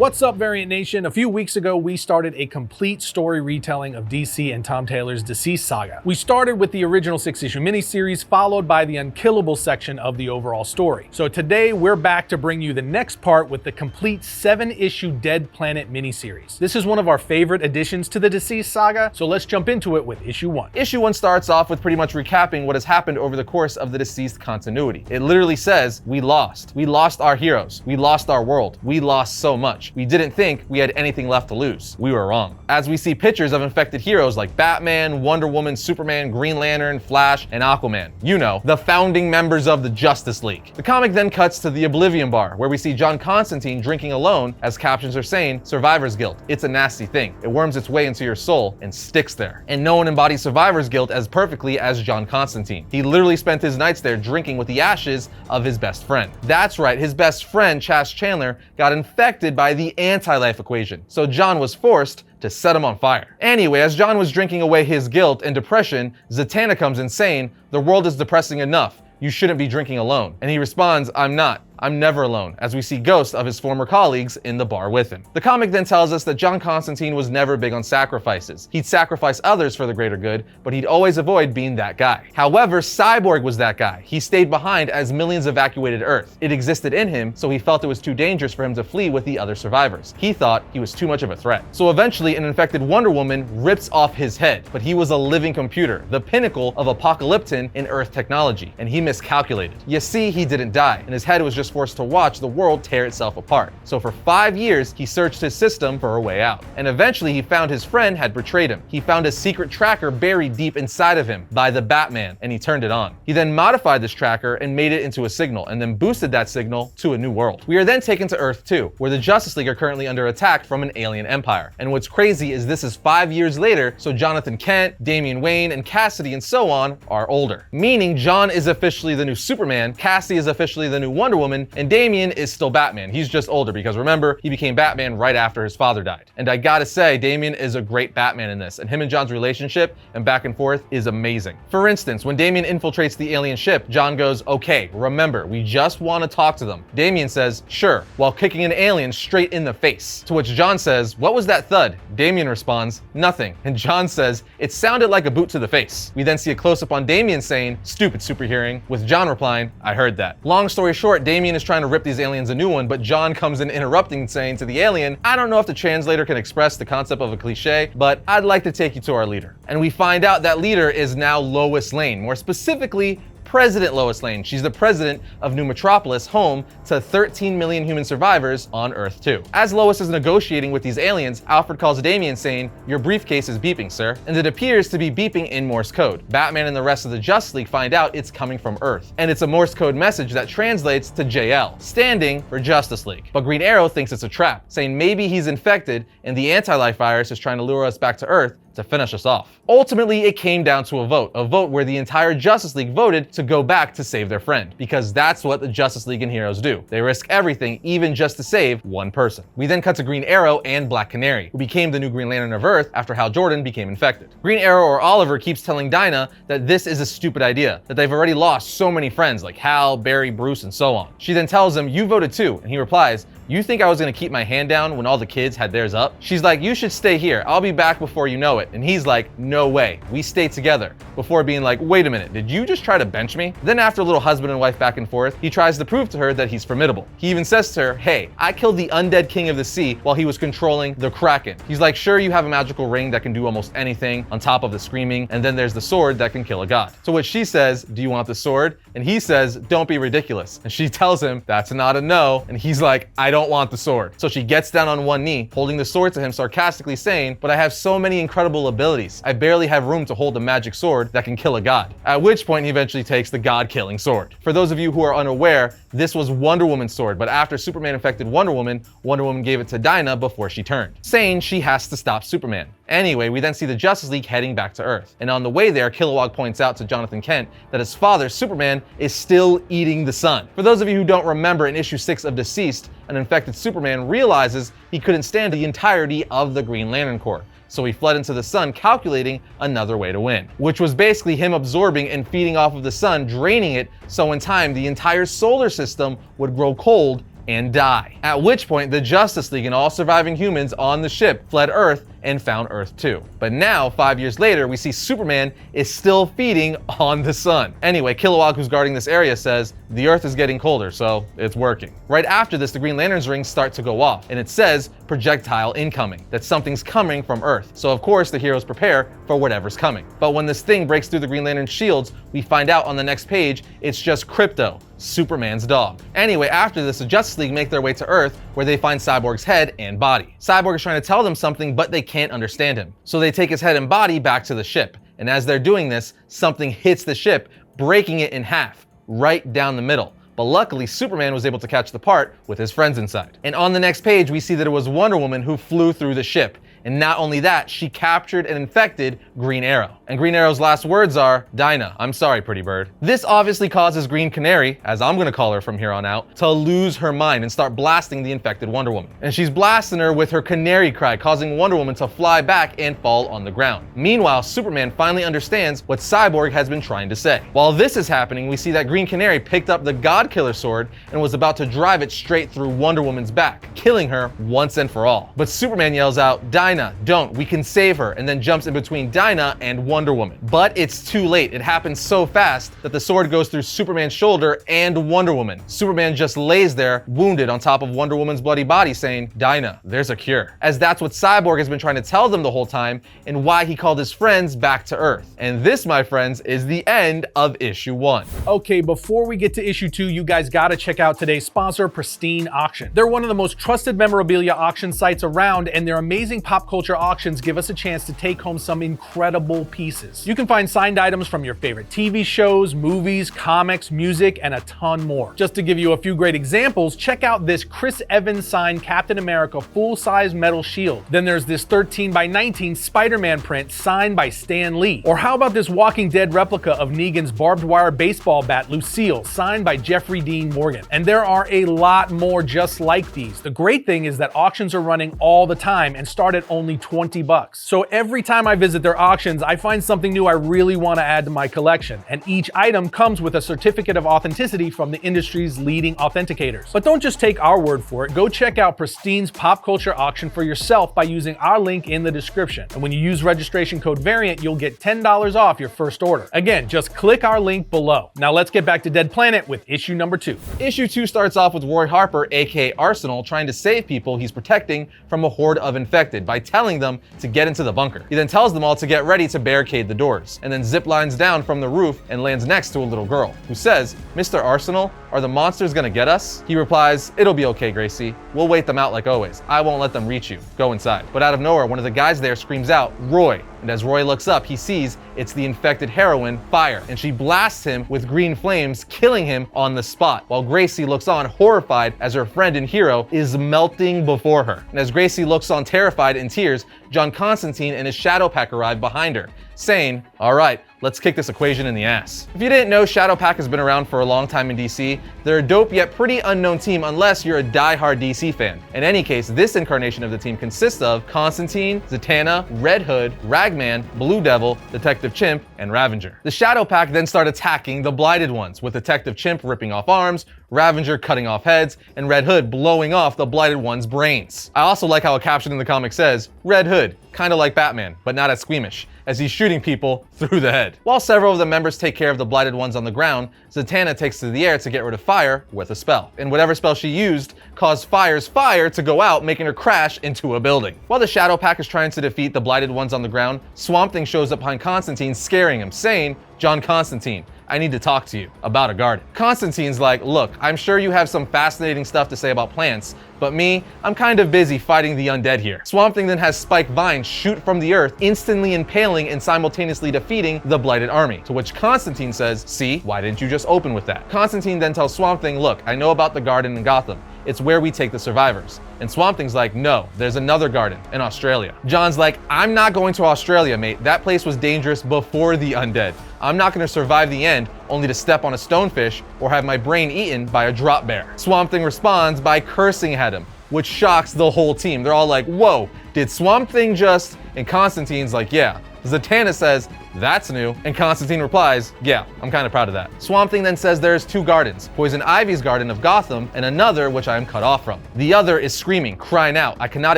What's up, Variant Nation? A few weeks ago, we started a complete story retelling of DC and Tom Taylor's DCeased saga. We started with the original 6-issue miniseries, followed by the unkillable section of the overall story. So today, we're back to bring you the next part with the complete 7-issue Dead Planet miniseries. This is one of our favorite additions to the DCeased saga, so let's jump into it with issue 1. Issue 1 starts off with pretty much recapping what has happened over the course of the DCeased continuity. It literally says, we lost. We lost our heroes. We lost our world. We lost so much. We didn't think we had anything left to lose. We were wrong. As we see pictures of infected heroes like Batman, Wonder Woman, Superman, Green Lantern, Flash, and Aquaman. You know, the founding members of the Justice League. The comic then cuts to the Oblivion Bar, where we see John Constantine drinking alone, as captions are saying, survivor's guilt. It's a nasty thing. It worms its way into your soul and sticks there. And no one embodies survivor's guilt as perfectly as John Constantine. He literally spent his nights there drinking with the ashes of his best friend. That's right, his best friend, Chas Chandler, got infected by the anti-life equation, so John was forced to set him on fire. Anyway, as John was drinking away his guilt and depression, Zatanna comes in saying, the world is depressing enough. You shouldn't be drinking alone. And he responds, I'm not. I'm never alone, as we see ghosts of his former colleagues in the bar with him. The comic then tells us that John Constantine was never big on sacrifices. He'd sacrifice others for the greater good, but he'd always avoid being that guy. However, Cyborg was that guy. He stayed behind as millions evacuated Earth. It existed in him, so he felt it was too dangerous for him to flee with the other survivors. He thought he was too much of a threat. So eventually, an infected Wonder Woman rips off his head, but he was a living computer, the pinnacle of apocalyptin in Earth technology, and he miscalculated. You see, he didn't die, and his head was just forced to watch the world tear itself apart. So for 5 years, he searched his system for a way out. And eventually he found his friend had betrayed him. He found a secret tracker buried deep inside of him by the Batman, and he turned it on. He then modified this tracker and made it into a signal, and then boosted that signal to a new world. We are then taken to Earth 2, where the Justice League are currently under attack from an alien empire. And what's crazy is this is 5 years later, so Jonathan Kent, Damian Wayne, and Cassidy and so on are older. Meaning John is officially the new Superman, Cassie is officially the new Wonder Woman, and Damian is still Batman. He's just older because remember, he became Batman right after his father died. And I gotta say, Damian is a great Batman in this, and him and John's relationship and back and forth is amazing. For instance, when Damian infiltrates the alien ship, John goes, okay, remember, we just want to talk to them. Damian says, sure, while kicking an alien straight in the face. To which John says, what was that thud? Damian responds, nothing. And John says, it sounded like a boot to the face. We then see a close-up on Damian saying, stupid super hearing, with John replying, I heard that. Long story short, Damian is trying to rip these aliens a new one, but John comes in interrupting and saying to the alien, I don't know if the translator can express the concept of a cliche, but I'd like to take you to our leader. And we find out that leader is now Lois Lane, more specifically, President Lois Lane. She's the president of New Metropolis, home to 13 million human survivors on Earth 2. As Lois is negotiating with these aliens, Alfred calls Damian saying, your briefcase is beeping, sir. And it appears to be beeping in Morse code. Batman and the rest of the Justice League find out it's coming from Earth. And it's a Morse code message that translates to JL, standing for Justice League. But Green Arrow thinks it's a trap, saying maybe he's infected and the anti-life virus is trying to lure us back to Earth to finish us off. Ultimately, it came down to a vote where the entire Justice League voted to go back to save their friend, because that's what the Justice League and heroes do. They risk everything, even just to save one person. We then cut to Green Arrow and Black Canary, who became the new Green Lantern of Earth after Hal Jordan became infected. Green Arrow, or Oliver, keeps telling Dinah that this is a stupid idea, that they've already lost so many friends like Hal, Barry, Bruce, and so on. She then tells him, you voted too, and he replies, you think I was gonna keep my hand down when all the kids had theirs up? She's like, you should stay here. I'll be back before you know it. And he's like, no way. We stay together. Before being like, wait a minute, did you just try to bench me? Then after a little husband and wife back and forth, he tries to prove to her that he's formidable. He even says to her, hey, I killed the undead king of the sea while he was controlling the Kraken. He's like, sure, you have a magical ring that can do almost anything on top of the screaming, and then there's the sword that can kill a god. To which she says, do you want the sword? And he says, don't be ridiculous. And she tells him, that's not a no. And he's like, I don't want the sword. So she gets down on one knee, holding the sword to him, sarcastically saying, but I have so many incredible abilities. I barely have room to hold a magic sword that can kill a god. At which point he eventually takes the god-killing sword. For those of you who are unaware, this was Wonder Woman's sword, but after Superman infected Wonder Woman gave it to Dinah before she turned, saying she has to stop Superman. Anyway, we then see the Justice League heading back to Earth. And on the way there, Kilowog points out to Jonathan Kent that his father, Superman, is still eating the sun. For those of you who don't remember, in issue 6 of DCeased, an infected Superman realizes he couldn't stand the entirety of the Green Lantern Corps. So he fled into the sun, calculating another way to win, which was basically him absorbing and feeding off of the sun, draining it, so in time the entire solar system would grow cold and die. At which point, the Justice League and all surviving humans on the ship fled Earth and found Earth 2. But now, 5 years later, we see Superman is still feeding on the sun. Anyway, Kilowog, who's guarding this area, says, the Earth is getting colder, so it's working. Right after this, the Green Lantern's rings start to go off, and it says, projectile incoming, that something's coming from Earth. So of course, the heroes prepare for whatever's coming. But when this thing breaks through the Green Lantern's shields, we find out on the next page, it's just Crypto, Superman's dog. Anyway, after this, the Justice League make their way to Earth, where they find Cyborg's head and body. Cyborg is trying to tell them something, but they can't understand him. So they take his head and body back to the ship. And as they're doing this, something hits the ship, breaking it in half, right down the middle. But luckily, Superman was able to catch the part with his friends inside. And on the next page, we see that it was Wonder Woman who flew through the ship. And not only that, she captured and infected Green Arrow. And Green Arrow's last words are, Dinah, I'm sorry, pretty bird. This obviously causes Green Canary, as I'm gonna call her from here on out, to lose her mind and start blasting the infected Wonder Woman. And she's blasting her with her canary cry, causing Wonder Woman to fly back and fall on the ground. Meanwhile, Superman finally understands what Cyborg has been trying to say. While this is happening, we see that Green Canary picked up the God Killer sword and was about to drive it straight through Wonder Woman's back, killing her once and for all. But Superman yells out, Dinah, don't, we can save her, and then jumps in between Dinah and Wonder Woman. But it's too late. It happens so fast that the sword goes through Superman's shoulder and Wonder Woman. Superman just lays there, wounded on top of Wonder Woman's bloody body, saying, Dinah, there's a cure. As that's what Cyborg has been trying to tell them the whole time, and why he called his friends back to Earth. And this, my friends, is the end of issue 1. Okay, before we get to issue 2, you guys gotta check out today's sponsor, Pristine Auction. They're one of the most trusted memorabilia auction sites around, and their amazing pop culture auctions give us a chance to take home some incredible pieces. You can find signed items from your favorite TV shows, movies, comics, music, and a ton more. Just to give you a few great examples, check out this Chris Evans signed Captain America full-size metal shield. Then there's this 13x19 Spider-Man print signed by Stan Lee. Or how about this Walking Dead replica of Negan's barbed wire baseball bat, Lucille, signed by Jeffrey Dean Morgan. And there are a lot more just like these. The great thing is that auctions are running all the time and start at only $20. So every time I visit their auctions, I find something new I really want to add to my collection. And each item comes with a certificate of authenticity from the industry's leading authenticators. But don't just take our word for it. Go check out Pristine's pop culture auction for yourself by using our link in the description. And when you use registration code VARIANT, you'll get $10 off your first order. Again, just click our link below. Now let's get back to Dead Planet with issue number 2. Issue 2 starts off with Roy Harper, aka Arsenal, trying to save people he's protecting from a horde of infected by telling them to get into the bunker. He then tells them all to get ready to barricade the doors, and then zip lines down from the roof and lands next to a little girl, who says, Mr. Arsenal, are the monsters gonna get us? He replies, it'll be okay, Gracie. We'll wait them out like always. I won't let them reach you. Go inside. But out of nowhere, one of the guys there screams out, Roy. And as Roy looks up, he sees it's the infected heroine, Fire, and she blasts him with green flames, killing him on the spot, while Gracie looks on horrified as her friend and hero is melting before her. And as Gracie looks on terrified in tears, John Constantine and his Shadowpact arrive behind her, saying, all right, let's kick this equation in the ass. If you didn't know, Shadowpact has been around for a long time in DC. They're a dope yet pretty unknown team unless you're a die-hard DC fan. In any case, this incarnation of the team consists of Constantine, Zatanna, Red Hood, Ragman, Blue Devil, Detective Chimp, and Ravager. The Shadowpact then start attacking the Blighted Ones, with Detective Chimp ripping off arms, Ravager cutting off heads, and Red Hood blowing off the Blighted One's brains. I also like how a caption in the comic says, Red Hood, kinda like Batman, but not as squeamish, as he's shooting people through the head. While several of the members take care of the Blighted Ones on the ground, Zatanna takes to the air to get rid of Fire with a spell. And whatever spell she used caused Fire's fire to go out, making her crash into a building. While the Shadowpact is trying to defeat the Blighted Ones on the ground, Swamp Thing shows up behind Constantine, scaring him, saying, John Constantine, I need to talk to you about a garden. Constantine's like, look, I'm sure you have some fascinating stuff to say about plants, but me, I'm kind of busy fighting the undead here. Swamp Thing then has Spike Vine shoot from the earth, instantly impaling and simultaneously defeating the Blighted army, to which Constantine says, see, why didn't you just open with that? Constantine then tells Swamp Thing, look, I know about the garden in Gotham. It's where we take the survivors. And Swamp Thing's like, no, there's another garden in Australia. John's like, I'm not going to Australia, mate. That place was dangerous before the undead. I'm not gonna survive the end only to step on a stonefish or have my brain eaten by a drop bear. Swamp Thing responds by cursing at him, which shocks the whole team. They're all like, whoa, did Swamp Thing just... And Constantine's like, yeah. Zatanna says, that's new. And Constantine replies, yeah, I'm kind of proud of that. Swamp Thing then says there's 2 gardens, Poison Ivy's garden of Gotham and another which I am cut off from. The other is screaming, crying out, I cannot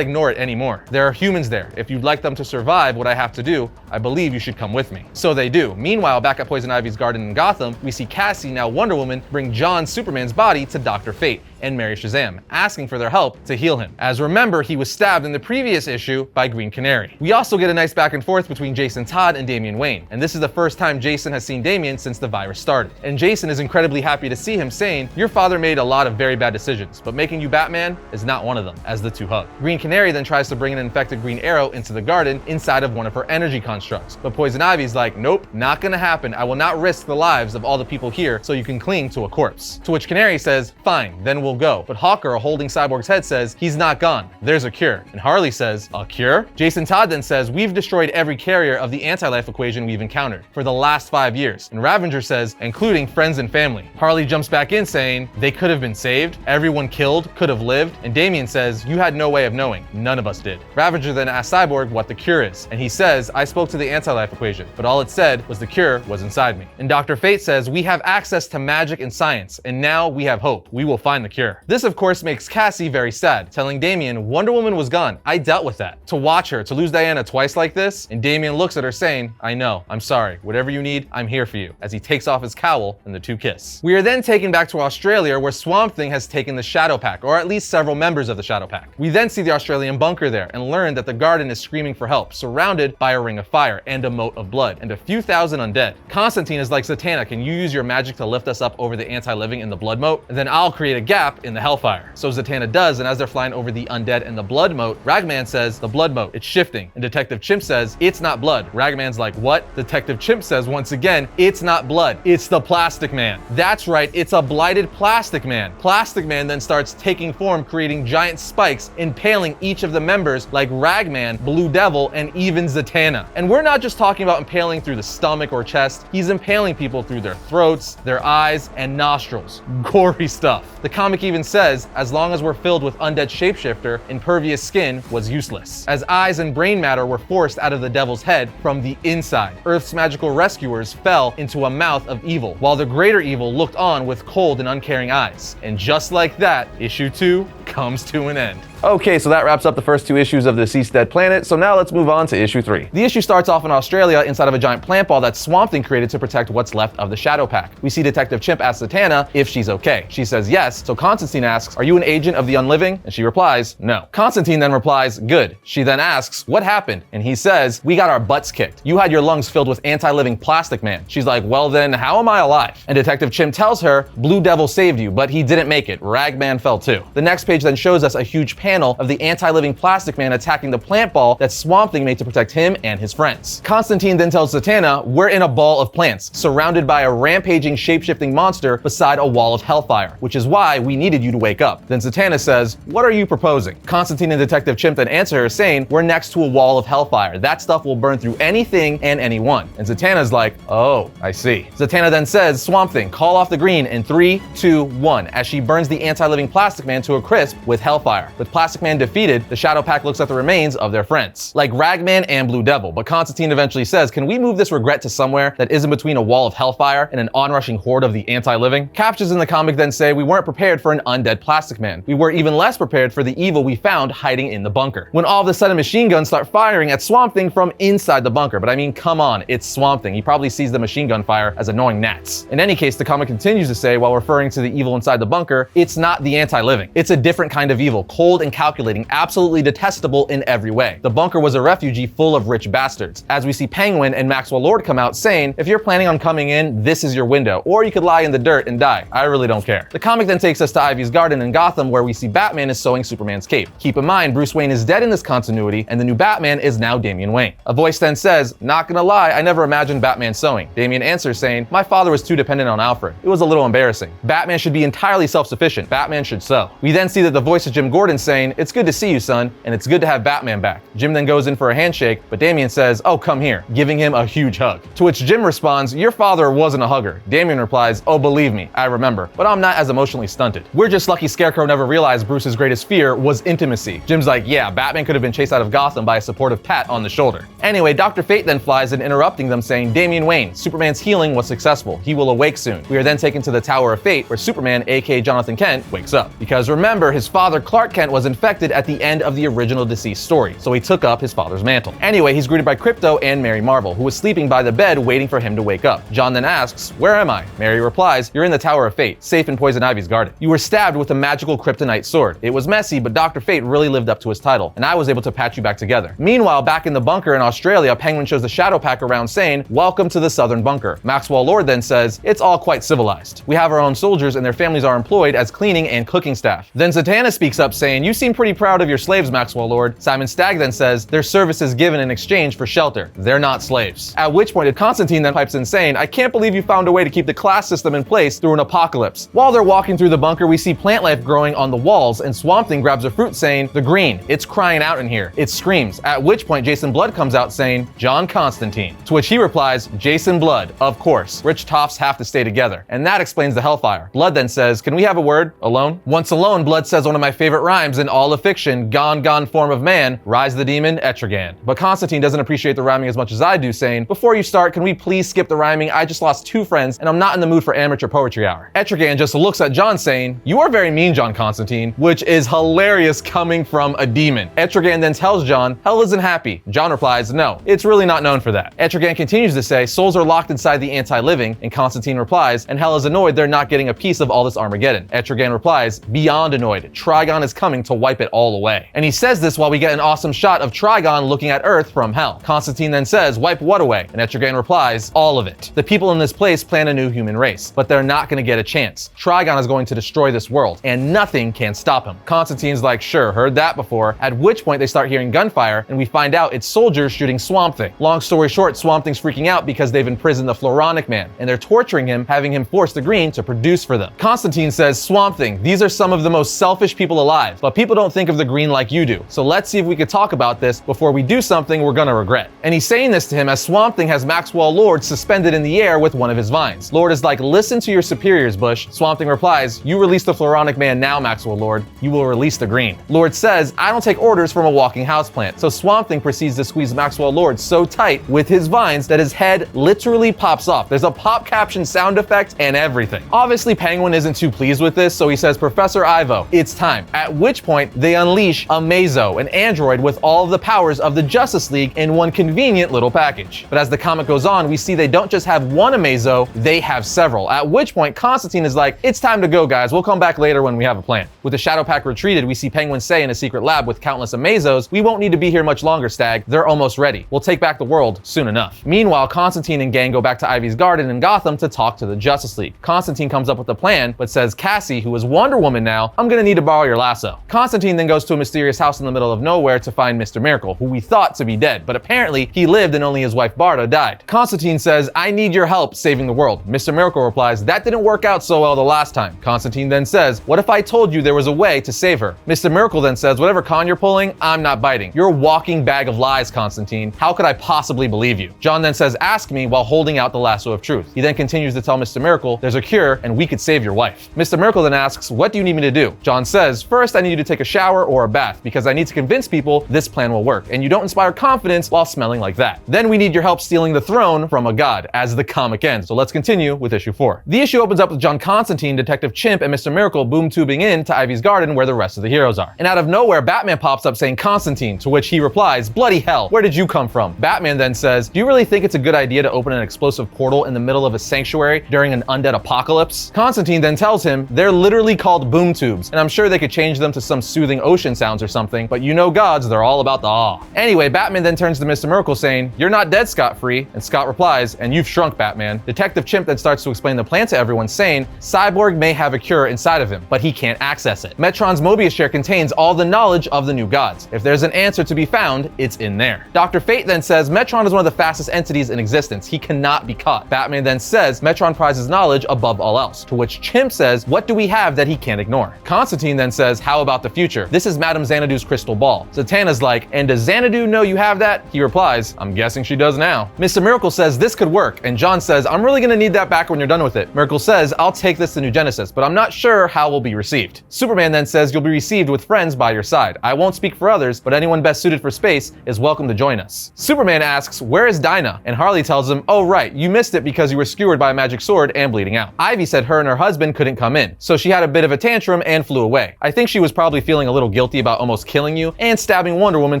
ignore it anymore. There are humans there. If you'd like them to survive what I have to do, I believe you should come with me. So they do. Meanwhile, back at Poison Ivy's garden in Gotham, we see Cassie, now Wonder Woman, bring John Superman's body to Dr. Fate and Mary Shazam, asking for their help to heal him. As remember, he was stabbed in the previous issue by Green Canary. We also get a nice back and forth between Jason Todd and Damian Wayne, and this is the first time Jason has seen Damian since the virus started. And Jason is incredibly happy to see him, saying, your father made a lot of very bad decisions, but making you Batman is not one of them, as the two hug. Green Canary then tries to bring an infected Green Arrow into the garden inside of one of her energy constructs, but Poison Ivy's like, nope, not gonna happen. I will not risk the lives of all the people here so you can cling to a corpse. To which Canary says, fine, then we'll go. But Hawker, holding Cyborg's head, says, he's not gone. There's a cure. And Harley says, a cure? Jason Todd then says, we've destroyed every carrier of the anti-life equation we've encountered for the last 5 years. And Ravager says, including friends and family. Harley jumps back in saying, they could have been saved. Everyone killed could have lived. And Damian says, you had no way of knowing. None of us did. Ravager then asks Cyborg what the cure is. And he says, I spoke to the anti-life equation, but all it said was the cure was inside me. And Dr. Fate says, we have access to magic and science, and now we have hope. We will find the cure. This, of course, makes Cassie very sad, telling Damian, Wonder Woman was gone. I dealt with that. To watch her, to lose Diana twice like this, and Damian looks at her saying, I know, I'm sorry. Whatever you need, I'm here for you, as he takes off his cowl and the two kiss. We are then taken back to Australia, where Swamp Thing has taken the Shadowpact, or at least several members of the Shadowpact. We then see the Australian bunker there and learn that the garden is screaming for help, surrounded by a ring of fire and a moat of blood, and a few thousand undead. Constantine is like, Zatanna, can you use your magic to lift us up over the anti-living in the blood moat? And then I'll create a gap in the hellfire. So Zatanna does, and as they're flying over the undead and the blood moat, Ragman says, the blood moat, it's shifting. And Detective Chimp says, it's not blood. Ragman's like, what? Detective Chimp says once again, it's not blood, it's the Plastic Man. That's right, it's a blighted Plastic Man. Plastic Man then starts taking form, creating giant spikes, impaling each of the members like Ragman, Blue Devil, and even Zatanna. And we're not just talking about impaling through the stomach or chest, he's impaling people through their throats, their eyes, and nostrils. Gory stuff. The comic even says, as long as we're filled with undead shapeshifter, impervious skin was useless, as eyes and brain matter were forced out of the devil's head from the inside. Earth's magical rescuers fell into a mouth of evil, while the greater evil looked on with cold and uncaring eyes. And just like that, issue 2 comes to an end. Okay, so that wraps up the first 2 issues of the Deceased Dead Planet, so now let's move on to issue 3. The issue starts off in Australia inside of a giant plant ball that Swamp Thing created to protect what's left of the Shadowpact. We see Detective Chimp ask Zatanna if she's okay. She says yes, so Constantine asks, are you an agent of the unliving? And she replies, no. Constantine then replies, good. She then asks, what happened? And he says, we got our butts kicked. You had your lungs filled with anti-living Plastic Man. She's like, well then, how am I alive? And Detective Chimp tells her, Blue Devil saved you, but he didn't make it. Ragman fell too. The next page then shows us a huge panel of the anti-living Plastic Man attacking the plant ball that Swamp Thing made to protect him and his friends. Constantine then tells Zatanna, we're in a ball of plants, surrounded by a rampaging, shape-shifting monster beside a wall of hellfire, which is why we needed you to wake up. Then Zatanna says, what are you proposing? Constantine and Detective Chimp then answer her saying, we're next to a wall of hellfire. That stuff will burn through anything and anyone. And Zatanna's like, oh, I see. Zatanna then says, Swamp Thing, call off the green in 3, 2, 1, as she burns the anti-living Plastic Man to a crisp with hellfire. With Plastic Man defeated, the Shadowpact looks at the remains of their friends, like Ragman and Blue Devil, but Constantine eventually says, can we move this regret to somewhere that isn't between a wall of hellfire and an onrushing horde of the anti-living? Captions in the comic then say, we weren't prepared for an undead Plastic Man. We were even less prepared for the evil we found hiding in the bunker. When all of a sudden machine guns start firing at Swamp Thing from inside the bunker, but I mean, come on, it's Swamp Thing. He probably sees the machine gun fire as annoying gnats. In any case, the comic continues to say, while referring to the evil inside the bunker, it's not the anti-living. It's a different kind of evil, cold and calculating, absolutely detestable in every way. The bunker was a refugee full of rich bastards. As we see Penguin and Maxwell Lord come out saying, if you're planning on coming in, this is your window, or you could lie in the dirt and die. I really don't care. The comic then takes us to Ivy's garden in Gotham, where we see Batman is sewing Superman's cape. Keep in mind, Bruce Wayne is dead in this continuity, and the new Batman is now Damian Wayne. A voice then says, not gonna lie, I never imagined Batman sewing. Damian answers saying, my father was too dependent on Alfred. It was a little embarrassing. Batman should be entirely self-sufficient. Batman should sew. We then see that the voice is Jim Gordon saying, saying, "It's good to see you, son, and it's good to have Batman back." Jim then goes in for a handshake, but Damian says, "Oh, come here," giving him a huge hug. To which Jim responds, "Your father wasn't a hugger." Damian replies, "Oh, believe me, I remember, but I'm not as emotionally stunted. We're just lucky Scarecrow never realized Bruce's greatest fear was intimacy." Jim's like, "Yeah, Batman could have been chased out of Gotham by a supportive pat on the shoulder." Anyway, Dr. Fate then flies in, interrupting them, saying, "Damian Wayne, Superman's healing was successful. He will awake soon." We are then taken to the Tower of Fate, where Superman, aka Jonathan Kent, wakes up. Because remember, his father Clark Kent was infected at the end of the original DCeased story, so he took up his father's mantle. Anyway, he's greeted by Krypto and Mary Marvel, who was sleeping by the bed waiting for him to wake up. John then asks, "Where am I?" Mary replies, "You're in the Tower of Fate, safe in Poison Ivy's garden. You were stabbed with a magical kryptonite sword. It was messy, but Dr. Fate really lived up to his title, and I was able to patch you back together." Meanwhile, back in the bunker in Australia, Penguin shows the Shadowpact around saying, "Welcome to the Southern Bunker." Maxwell Lord then says, "It's all quite civilized. We have our own soldiers and their families are employed as cleaning and cooking staff." Then Zatanna speaks up saying, "You seem pretty proud of your slaves, Maxwell Lord." Simon Stagg then says, "Their services given in exchange for shelter. They're not slaves." At which point Constantine then pipes in saying, "I can't believe you found a way to keep the class system in place through an apocalypse." While they're walking through the bunker, we see plant life growing on the walls, and Swamp Thing grabs a fruit saying, "The green, it's crying out in here. It screams." At which point Jason Blood comes out saying, "John Constantine." To which he replies, "Jason Blood, of course. Rich toffs have to stay together." And that explains the Hellfire. Blood then says, "Can we have a word? Alone?" Once alone, Blood says one of my favorite rhymes in all of fiction, "Gone, gone form of man, rise the demon, Etrigan." But Constantine doesn't appreciate the rhyming as much as I do, saying, "Before you start, can we please skip the rhyming? I just lost 2 friends, and I'm not in the mood for amateur poetry hour." Etrigan just looks at John saying, "You are very mean, John Constantine," which is hilarious coming from a demon. Etrigan then tells John, "Hell isn't happy." John replies, "No, it's really not known for that." Etrigan continues to say, "Souls are locked inside the anti-living," and Constantine replies, "And Hell is annoyed they're not getting a piece of all this Armageddon." Etrigan replies, "Beyond annoyed. Trigon is coming to wipe it all away." And he says this while we get an awesome shot of Trigon looking at Earth from Hell. Constantine then says, "Wipe what away?" And Etrigan replies, "All of it. The people in this place plan a new human race, but they're not going to get a chance. Trigon is going to destroy this world, and nothing can stop him." Constantine's like, "Sure, heard that before." At which point they start hearing gunfire, and we find out it's soldiers shooting Swamp Thing. Long story short, Swamp Thing's freaking out because they've imprisoned the Floronic Man, and they're torturing him, having him force the Green to produce for them. Constantine says, "Swamp Thing, these are some of the most selfish people alive, but people don't think of the Green like you do. So let's see if we could talk about this before we do something we're gonna regret." And he's saying this to him as Swamp Thing has Maxwell Lord suspended in the air with one of his vines. Lord is like, "Listen to your superiors, Bush." Swamp Thing replies, "You release the Floronic Man now, Maxwell Lord. You will release the Green." Lord says, "I don't take orders from a walking houseplant." So Swamp Thing proceeds to squeeze Maxwell Lord so tight with his vines that his head literally pops off. There's a pop caption sound effect and everything. Obviously, Penguin isn't too pleased with this, so he says, "Professor Ivo, it's time." At which point, they unleash Amazo, an android with all of the powers of the Justice League in one convenient little package. But as the comic goes on, we see they don't just have one Amazo, they have several. At which point, Constantine is like, "It's time to go, guys. We'll come back later when we have a plan." With the Shadowpact retreated, we see Penguin say in a secret lab with countless Amazos, "We won't need to be here much longer, Stag. They're almost ready. We'll take back the world soon enough." Meanwhile, Constantine and gang go back to Ivy's garden in Gotham to talk to the Justice League. Constantine comes up with a plan, but says, "Cassie, who is Wonder Woman now, I'm gonna need to borrow your lasso." Constantine then goes to a mysterious house in the middle of nowhere to find Mr. Miracle, who we thought to be dead, but apparently he lived and only his wife Barda died. Constantine says, "I need your help saving the world." Mr. Miracle replies, "That didn't work out so well the last time." Constantine then says, "What if I told you there was a way to save her?" Mr. Miracle then says, "Whatever con you're pulling, I'm not biting. You're a walking bag of lies, Constantine. How could I possibly believe you?" John then says, "Ask me," while holding out the lasso of truth. He then continues to tell Mr. Miracle, "There's a cure and we could save your wife." Mr. Miracle then asks, "What do you need me to do?" John says, "First, I need you to take a shower or a bath because I need to convince people this plan will work, and you don't inspire confidence while smelling like that. Then we need your help stealing the throne from a god," as the comic ends. So let's continue with issue 4. The issue opens up with John Constantine, Detective Chimp, and Mr. Miracle boom tubing in to Ivy's garden where the rest of the heroes are. And out of nowhere, Batman pops up saying, "Constantine," to which he replies, "Bloody hell, where did you come from?" Batman then says, "Do you really think it's a good idea to open an explosive portal in the middle of a sanctuary during an undead apocalypse?" Constantine then tells him, "They're literally called boom tubes, and I'm sure they could change them to some soothing ocean sounds or something, but you know gods, they're all about the awe." Anyway, Batman then turns to Mr. Miracle saying, "You're not dead scot-free," and Scott replies, "And you've shrunk, Batman." Detective Chimp then starts to explain the plan to everyone, saying, Cyborg may have a cure inside of him, but he can't access it. Metron's Mobius chair contains all the knowledge of the new gods. If there's an answer to be found, it's in there. Dr. Fate then says Metron is one of the fastest entities in existence. He cannot be caught. Batman then says Metron prizes knowledge above all else, to which Chimp says, "What do we have that he can't ignore?" Constantine then says, "How about the the future. This is Madame Xanadu's crystal ball. Zatanna's like, and does Xanadu know you have that? He replies, I'm guessing she does now. Mr. Miracle says this could work, and John says, I'm really gonna need that back when you're done with it. Miracle says, I'll take this to New Genesis, but I'm not sure how we'll be received. Superman then says, you'll be received with friends by your side. I won't speak for others, but anyone best suited for space is welcome to join us. Superman asks, where is Dinah? And Harley tells him, oh right, you missed it because you were skewered by a magic sword and bleeding out. Ivy said her and her husband couldn't come in, so she had a bit of a tantrum and flew away. I think she was probably feeling a little guilty about almost killing you and stabbing Wonder Woman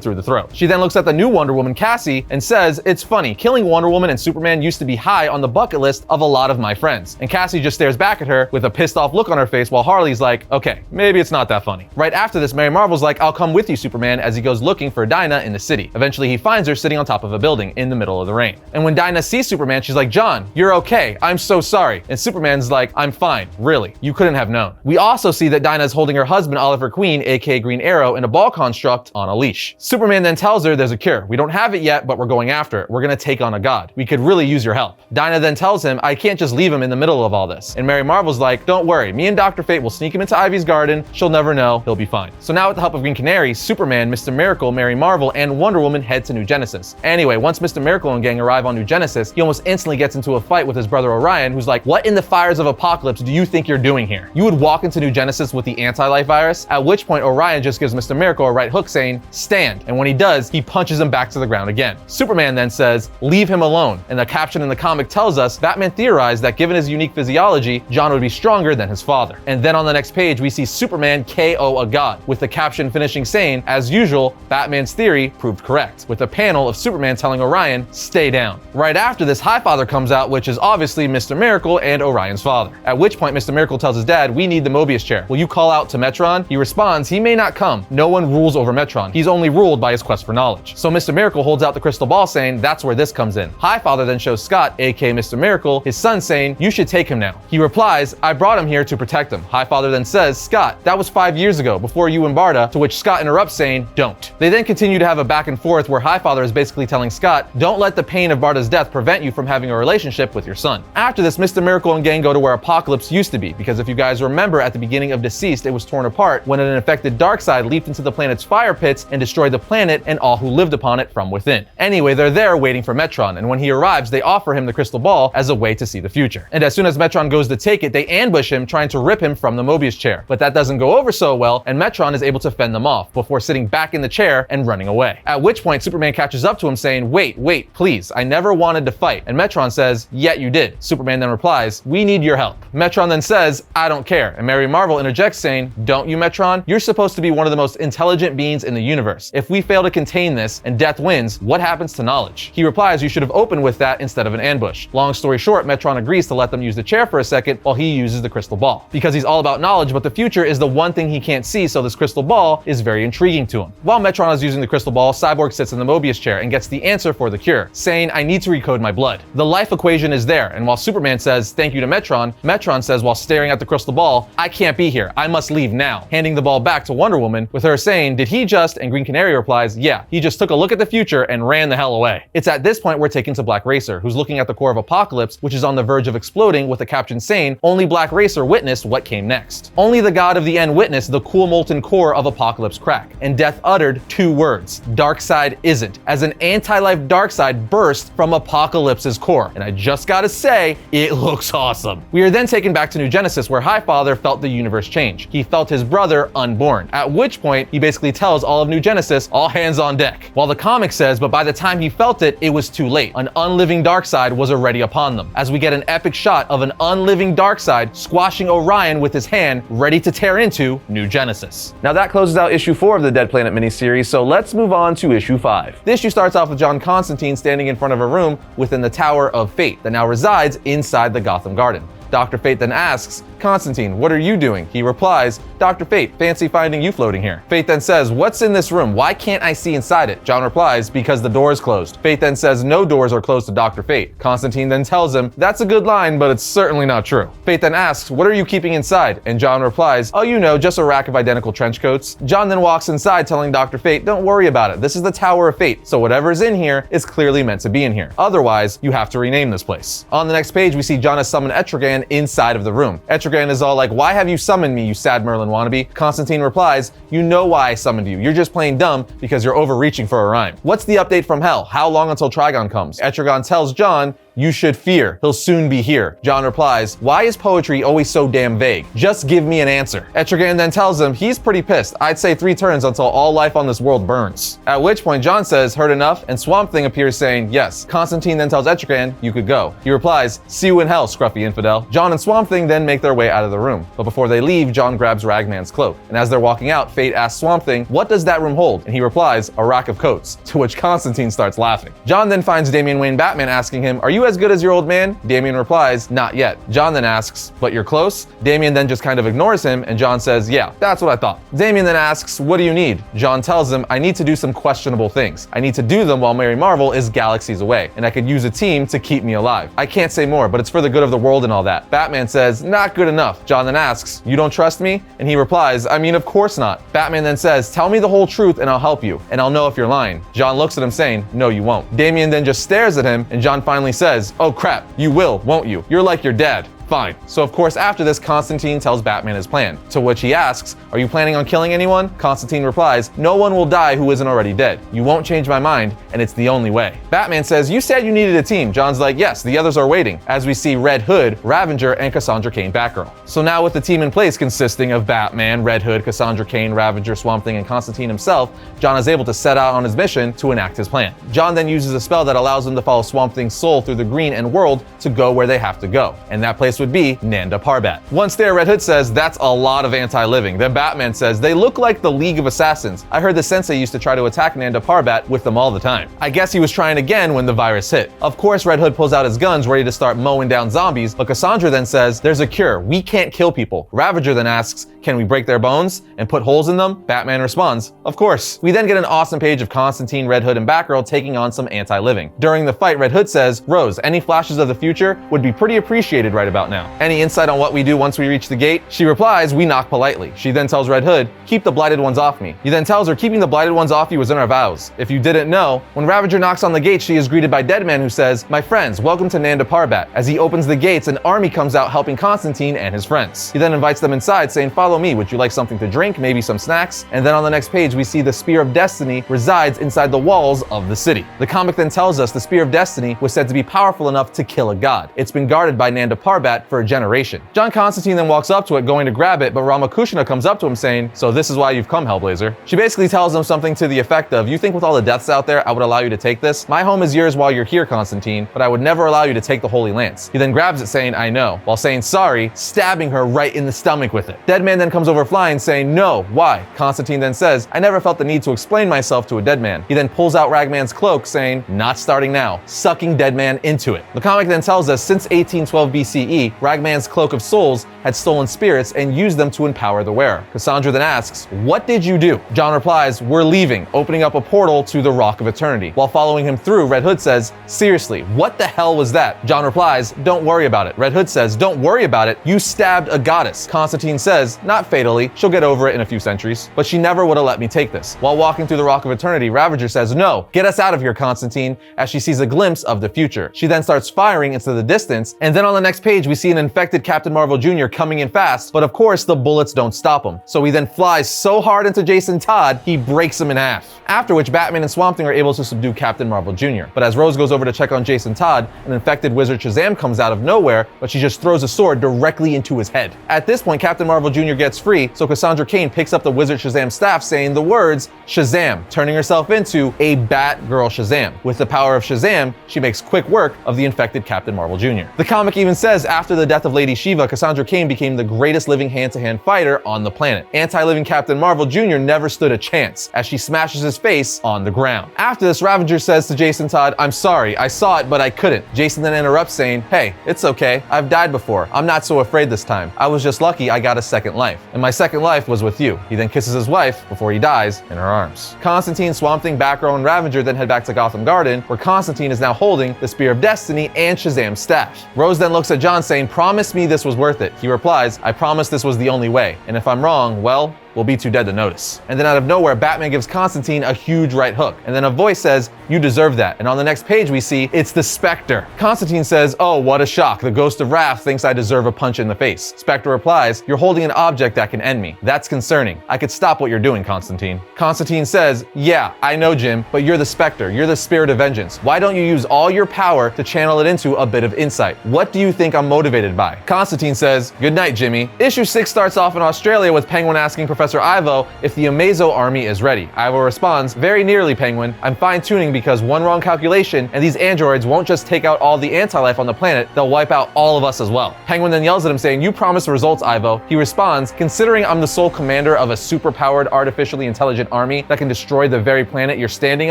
through the throat. She then looks at the new Wonder Woman, Cassie, and says, it's funny, killing Wonder Woman and Superman used to be high on the bucket list of a lot of my friends. And Cassie just stares back at her with a pissed off look on her face while Harley's like, okay, maybe it's not that funny. Right after this, Mary Marvel's like, I'll come with you, Superman, as he goes looking for Dinah in the city. Eventually he finds her sitting on top of a building in the middle of the rain. And when Dinah sees Superman, she's like, John, you're okay. I'm so sorry. And Superman's like, I'm fine. Really. You couldn't have known. We also see that Dinah's holding her husband, Oliver Queen, aka Green Arrow, in a ball construct on a leash. Superman then tells her there's a cure. We don't have it yet, but we're going after it. We're gonna take on a god. We could really use your help. Dinah then tells him, I can't just leave him in the middle of all this. And Mary Marvel's like, don't worry. Me and Dr. Fate will sneak him into Ivy's garden. She'll never know. He'll be fine. So now with the help of Green Canary, Superman, Mr. Miracle, Mary Marvel, and Wonder Woman head to New Genesis. Anyway, once Mr. Miracle and gang arrive on New Genesis, he almost instantly gets into a fight with his brother Orion, who's like, what in the fires of apocalypse do you think you're doing here? You would walk into New Genesis with the anti-life virus? At which point Orion just gives Mr. Miracle a right hook saying, stand. And when he does, he punches him back to the ground again. Superman then says, leave him alone. And the caption in the comic tells us Batman theorized that given his unique physiology, John would be stronger than his father. And then on the next page, we see Superman KO a god, with the caption finishing saying, as usual, Batman's theory proved correct, with a panel of Superman telling Orion, stay down. Right after this, Highfather comes out, which is obviously Mr. Miracle and Orion's father. At which point Mr. Miracle tells his dad, we need the Mobius chair. Will you call out to Metron? He responds, he may not come. No one rules over Metron. He's only ruled by his quest for knowledge. So Mr. Miracle holds out the crystal ball saying, that's where this comes in. Highfather then shows Scott, aka Mr. Miracle, his son saying, you should take him now. He replies, I brought him here to protect him. Highfather then says, Scott, that was 5 years ago, before you and Barda, to which Scott interrupts saying, don't. They then continue to have a back and forth where Highfather is basically telling Scott, don't let the pain of Barda's death prevent you from having a relationship with your son. After this, Mr. Miracle and gang go to where Apocalypse used to be, because if you guys remember at the beginning of DCeased, it was torn apart when an infected Darkseid leaped into the planet's fire pits and destroyed the planet and all who lived upon it from within. Anyway, they're there waiting for Metron, and when he arrives, they offer him the crystal ball as a way to see the future. And as soon as Metron goes to take it, they ambush him, trying to rip him from the Mobius chair. But that doesn't go over so well, and Metron is able to fend them off before sitting back in the chair and running away. At which point, Superman catches up to him saying, wait, please, I never wanted to fight. And Metron says, yeah, you did. Superman then replies, we need your help. Metron then says, I don't care. And Mary Marvel interjects saying, don't you, Metron? You're supposed to be one of the most intelligent beings in the universe. If we fail to contain this and death wins, what happens to knowledge? He replies, you should have opened with that instead of an ambush. Long story short, Metron agrees to let them use the chair for a second while he uses the crystal ball. Because he's all about knowledge, but the future is the one thing he can't see, so this crystal ball is very intriguing to him. While Metron is using the crystal ball, Cyborg sits in the Mobius chair and gets the answer for the cure, saying, I need to recode my blood. The life equation is there, and while Superman says thank you to Metron, Metron says while staring at the crystal ball, I can't be here, I must leave now, handing the ball back to Wonder Woman, with her saying, did he just? And Green Canary replies, yeah, he just took a look at the future and ran the hell away. It's at this point we're taken to Black Racer, who's looking at the core of Apocalypse, which is on the verge of exploding, with a caption saying, only Black Racer witnessed what came next. Only the god of the end witnessed the cool molten core of Apocalypse crack, and Death uttered 2 words, Darkseid isn't, as an anti-life Darkseid burst from Apocalypse's core. And I just gotta say, it looks awesome. We are then taken back to New Genesis, where Highfather felt the universe change. He felt his brother unborn, at which point he basically tells all of New Genesis, all hands on deck. While the comic says, but by the time he felt it, it was too late. An unliving Darkseid was already upon them, as we get an epic shot of an unliving Darkseid squashing Orion with his hand, ready to tear into New Genesis. Now that closes out issue 4 of the Dead Planet miniseries, so let's move on to issue 5. The issue starts off with John Constantine standing in front of a room within the Tower of Fate that now resides inside the Gotham Garden. Dr. Fate then asks, Constantine, what are you doing? He replies, Dr. Fate, fancy finding you floating here. Fate then says, what's in this room? Why can't I see inside it? John replies, because the door is closed. Fate then says no doors are closed to Dr. Fate. Constantine then tells him, that's a good line, but it's certainly not true. Fate then asks, what are you keeping inside? And John replies, oh, you know, just a rack of identical trench coats. John then walks inside telling Dr. Fate, don't worry about it. This is the Tower of Fate, so whatever is in here is clearly meant to be in here. Otherwise, you have to rename this place. On the next page, we see John has summoned Etrigan Etrigan inside of the room. Etrigan is all like, why have you summoned me, you sad Merlin wannabe? Constantine replies, you know why I summoned you. You're just playing dumb because you're overreaching for a rhyme. What's the update from hell? How long until Trigon comes? Etrigan tells John, you should fear. He'll soon be here. John replies, why is poetry always so damn vague? Just give me an answer. Etrigan then tells him he's pretty pissed. I'd say 3 turns until all life on this world burns. At which point John says, heard enough, and Swamp Thing appears saying, yes. Constantine then tells Etrigan, you could go. He replies, see you in hell, scruffy infidel. John and Swamp Thing then make their way out of the room. But before they leave, John grabs Ragman's cloak. And as they're walking out, Fate asks Swamp Thing, what does that room hold? And he replies, a rack of coats. To which Constantine starts laughing. John then finds Damian Wayne Batman asking him, are you as good as your old man? Damian replies, not yet. John then asks, but you're close? Damian then just kind of ignores him, and John says, yeah, that's what I thought. Damian then asks, what do you need? John tells him, I need to do some questionable things. I need to do them while Mary Marvel is galaxies away, and I could use a team to keep me alive. I can't say more, but it's for the good of the world and all that. Batman says, not good enough. John then asks, you don't trust me? And he replies, I mean, of course not. Batman then says, tell me the whole truth and I'll help you, and I'll know if you're lying. John looks at him saying, no, you won't. Damian then just stares at him, and John finally says, oh crap, you will, won't you? You're like your dad. Fine. So of course after this, Constantine tells Batman his plan, to which he asks, are you planning on killing anyone? Constantine replies, no one will die who isn't already dead. You won't change my mind, and it's the only way. Batman says, you said you needed a team. John's like, yes, the others are waiting, as we see Red Hood, Ravager, and Cassandra Cain Batgirl. So now with the team in place consisting of Batman, Red Hood, Cassandra Cain, Ravager, Swamp Thing, and Constantine himself, John is able to set out on his mission to enact his plan. John then uses a spell that allows him to follow Swamp Thing's soul through the green and world to go where they have to go, and that place would be Nanda Parbat. Once there, Red Hood says, that's a lot of anti-living. Then Batman says, they look like the League of Assassins. I heard the sensei used to try to attack Nanda Parbat with them all the time. I guess he was trying again when the virus hit. Of course, Red Hood pulls out his guns ready to start mowing down zombies, but Cassandra then says, there's a cure. We can't kill people. Ravager then asks, can we break their bones and put holes in them? Batman responds, of course. We then get an awesome page of Constantine, Red Hood, and Batgirl taking on some anti-living. During the fight, Red Hood says, Rose, any flashes of the future would be pretty appreciated right about now. Any insight on what we do once we reach the gate? She replies, we knock politely. She then tells Red Hood, keep the blighted ones off me. He then tells her, keeping the blighted ones off you was in our vows. If you didn't know, when Ravager knocks on the gate, she is greeted by Deadman, who says, my friends, welcome to Nanda Parbat. As he opens the gates, an army comes out helping Constantine and his friends. He then invites them inside saying, follow me, would you like something to drink, maybe some snacks? And then on the next page, we see the Spear of Destiny resides inside the walls of the city. The comic then tells us the Spear of Destiny was said to be powerful enough to kill a god. It's been guarded by Nanda Parbat for a generation. John Constantine then walks up to it going to grab it, but Ramakushna comes up to him saying, so this is why you've come, Hellblazer. She basically tells him something to the effect of, you think with all the deaths out there, I would allow you to take this? My home is yours while you're here, Constantine, but I would never allow you to take the Holy Lance. He then grabs it saying, I know, while saying sorry, stabbing her right in the stomach with it. Deadman then comes over flying saying, no, why? Constantine then says, I never felt the need to explain myself to a dead man. He then pulls out Ragman's cloak saying, not starting now, sucking Deadman into it. The comic then tells us since 1812 BCE, Ragman's cloak of souls had stolen spirits and used them to empower the wearer. Cassandra then asks, what did you do? John replies, we're leaving, opening up a portal to the Rock of Eternity. While following him through, Red Hood says, seriously, what the hell was that? John replies, don't worry about it. Red Hood says, don't worry about it, you stabbed a goddess. Constantine says, not fatally, she'll get over it in a few centuries, but she never would have let me take this. While walking through the Rock of Eternity, Ravager says, no, get us out of here, Constantine, as she sees a glimpse of the future. She then starts firing into the distance, and then on the next page, we see an infected Captain Marvel Jr. coming in fast, but of course, the bullets don't stop him. So he then flies so hard into Jason Todd, he breaks him in half. After which, Batman and Swamp Thing are able to subdue Captain Marvel Jr. But as Rose goes over to check on Jason Todd, an infected wizard Shazam comes out of nowhere, but she just throws a sword directly into his head. At this point, Captain Marvel Jr. gets free, so Cassandra Cain picks up the wizard Shazam staff saying the words, Shazam, turning herself into a Batgirl Shazam. With the power of Shazam, she makes quick work of the infected Captain Marvel Jr. The comic even says after the death of Lady Shiva, Cassandra Cain became the greatest living hand-to-hand fighter on the planet. Anti-living Captain Marvel Jr. never stood a chance, as she smashes his face on the ground. After this, Ravager says to Jason Todd, I'm sorry, I saw it, but I couldn't. Jason then interrupts saying, hey, it's okay, I've died before. I'm not so afraid this time. I was just lucky I got a second life. And my second life was with you. He then kisses his wife before he dies in her arms. Constantine, Swamp Thing, Batgirl, and Ravager then head back to Gotham Garden, where Constantine is now holding the Spear of Destiny and Shazam's staff. Rose then looks at John saying, promise me this was worth it. He replies, I promise this was the only way. And if I'm wrong, well, we'll be too dead to notice. And then out of nowhere, Batman gives Constantine a huge right hook. And then a voice says, you deserve that. And on the next page we see, it's the Spectre. Constantine says, oh, what a shock. The Ghost of Wrath thinks I deserve a punch in the face. Spectre replies, you're holding an object that can end me. That's concerning. I could stop what you're doing, Constantine. Constantine says, yeah, I know, Jim, but you're the Spectre. You're the spirit of vengeance. Why don't you use all your power to channel it into a bit of insight? What do you think I'm motivated by? Constantine says, good night, Jimmy. Issue 6 starts off in Australia with Penguin asking Professor Ivo if the Amazo army is ready. Ivo responds, very nearly, Penguin. I'm fine-tuning because one wrong calculation and these androids won't just take out all the anti-life on the planet, they'll wipe out all of us as well. Penguin then yells at him saying, you promised results, Ivo. He responds, considering I'm the sole commander of a super-powered artificially intelligent army that can destroy the very planet you're standing